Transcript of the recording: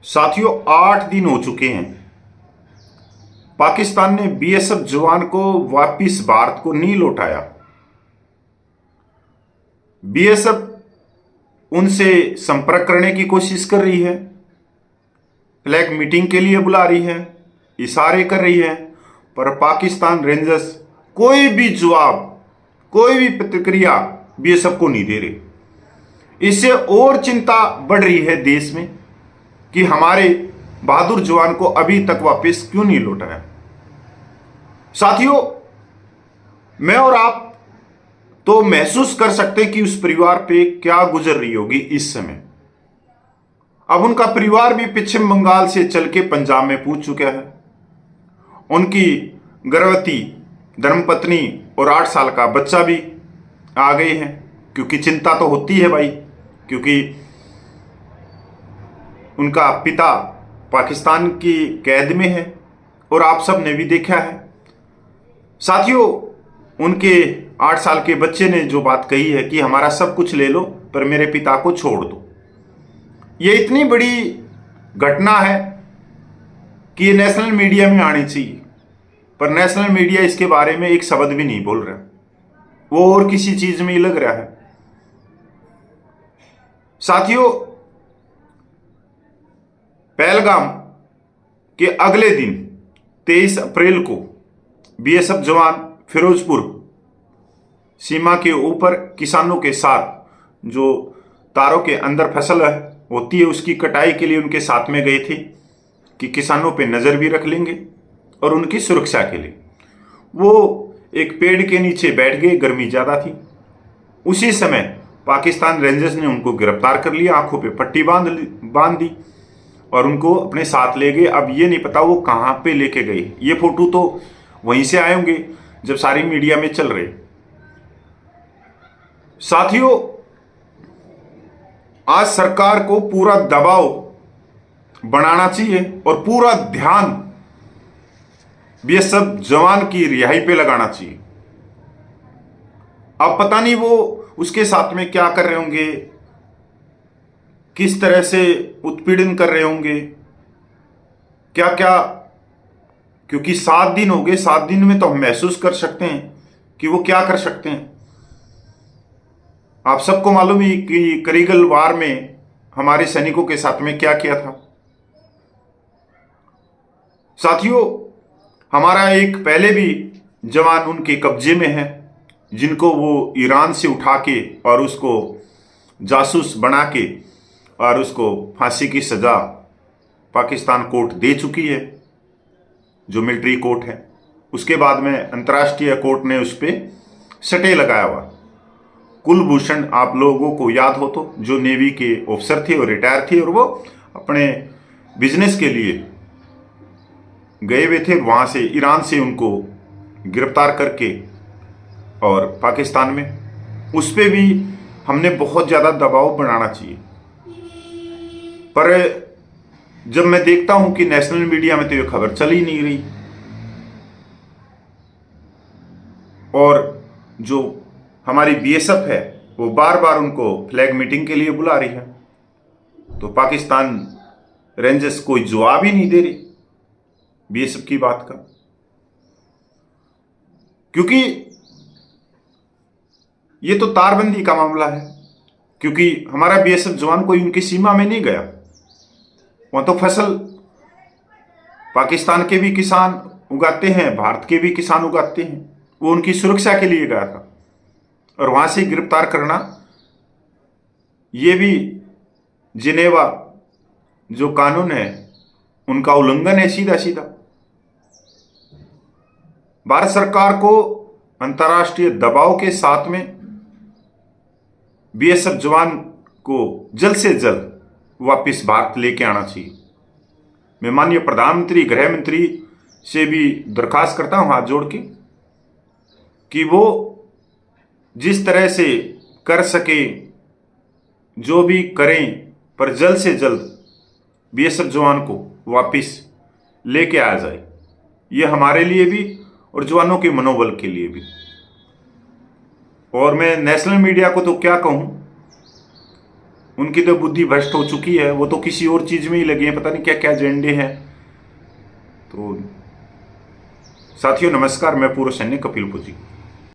साथियों 8 दिन हो चुके हैं। पाकिस्तान ने बीएसएफ जवान को वापिस भारत को नहीं लौटाया। बीएसएफ उनसे संपर्क करने की कोशिश कर रही है, फ्लैग मीटिंग के लिए बुला रही है, इशारे कर रही है, पर पाकिस्तान रेंजर्स कोई भी जवाब, कोई भी प्रतिक्रिया बीएसएफ को नहीं दे रहे। इससे और चिंता बढ़ रही है देश में कि हमारे बहादुर जवान को अभी तक वापस क्यों नहीं लौटाया। साथियों, मैं और आप तो महसूस कर सकते कि उस परिवार पे क्या गुजर रही होगी इस समय। अब उनका परिवार भी पश्चिम बंगाल से चल के पंजाब में पहुंच चुका है। उनकी गर्भवती धर्मपत्नी और 8 साल का बच्चा भी आ गए हैं, क्योंकि चिंता तो होती है भाई, क्योंकि उनका पिता पाकिस्तान की कैद में है और आप सब ने भी देखा है। साथियों, उनके 8 साल के बच्चे ने जो बात कही है कि हमारा सब कुछ ले लो पर मेरे पिता को छोड़ दो, ये इतनी बड़ी घटना है कि ये नेशनल मीडिया में आनी चाहिए, पर नेशनल मीडिया इसके बारे में एक शब्द भी नहीं बोल रहा, वो और किसी चीज में ही लग रहा है। साथियों, पहलगाम के अगले दिन 23 अप्रैल को बीएसएफ जवान फिरोजपुर सीमा के ऊपर किसानों के साथ जो तारों के अंदर फसल होती है उसकी कटाई के लिए उनके साथ में गए थे कि किसानों पे नज़र भी रख लेंगे और उनकी सुरक्षा के लिए। वो एक पेड़ के नीचे बैठ गए, गर्मी ज़्यादा थी। उसी समय पाकिस्तान रेंजर्स ने उनको गिरफ्तार कर लिया, आंखों पे पट्टी बांध दी और उनको अपने साथ ले गए। अब ये नहीं पता वो कहाँ पे लेके गए। ये फोटो तो वहीं से आए होंगे जब सारी मीडिया में चल रहे। साथियों, आज सरकार को पूरा दबाव बनाना चाहिए और पूरा ध्यान बीएसएफ जवान की रिहाई पे लगाना चाहिए। अब पता नहीं वो उसके साथ में क्या कर रहे होंगे, किस तरह से उत्पीड़न कर रहे होंगे, क्या क्या, क्योंकि 7 दिन हो गए। 7 दिन में तो हम महसूस कर सकते हैं कि वो क्या कर सकते हैं। आप सबको मालूम ही कि करगिल वार में हमारे सैनिकों के साथ में क्या किया था। साथियों, हमारा एक पहले भी जवान उनके कब्जे में है, जिनको वो ईरान से उठा के और उसको जासूस बना के और उसको फांसी की सजा पाकिस्तान कोर्ट दे चुकी है, जो मिलिट्री कोर्ट है। उसके बाद में अंतर्राष्ट्रीय कोर्ट ने उस पर स्टे लगाया हुआ। कुलभूषण, आप लोगों को याद हो तो, जो नेवी के ऑफिसर थे और रिटायर थे और वो अपने बिजनेस के लिए गए हुए थे, वहाँ से ईरान से उनको गिरफ्तार करके और पाकिस्तान में, उस पर भी हमने बहुत ज़्यादा दबाव बनाना चाहिए। पर जब मैं देखता हूं कि नेशनल मीडिया में तो ये खबर चल ही नहीं रही और जो हमारी बीएसएफ है वो बार बार उनको फ्लैग मीटिंग के लिए बुला रही है, तो पाकिस्तान रेंजर्स कोई जवाब ही नहीं दे रही बीएसएफ की बात का, क्योंकि ये तो तारबंदी का मामला है। क्योंकि हमारा बीएसएफ जवान कोई उनकी सीमा में नहीं गया, वहां तो फसल पाकिस्तान के भी किसान उगाते हैं, भारत के भी किसान उगाते हैं, वो उनकी सुरक्षा के लिए गया था। और वहां से गिरफ्तार करना ये भी जिनेवा जो कानून है उनका उल्लंघन है सीधा सीधा। भारत सरकार को अंतर्राष्ट्रीय दबाव के साथ में बीएसएफ जवान को जल्द से जल्द वापिस भारत लेके आना चाहिए। मैं माननीय प्रधानमंत्री, गृह मंत्री से भी दरखास्त करता हूं हाथ जोड़ के कि वो जिस तरह से कर सके जो भी करें, पर जल्द से जल्द बीएसएफ जवान को वापिस लेके आ जाए। ये हमारे लिए भी और जवानों के मनोबल के लिए भी। और मैं नेशनल मीडिया को तो क्या कहूं उनकी तो बुद्धि भ्रष्ट हो चुकी है, वो तो किसी और चीज में ही लगे हैं, पता नहीं क्या क्या एजेंडे हैं। तो साथियों नमस्कार, मैं पूर्व सैनिक कपिल पुजी।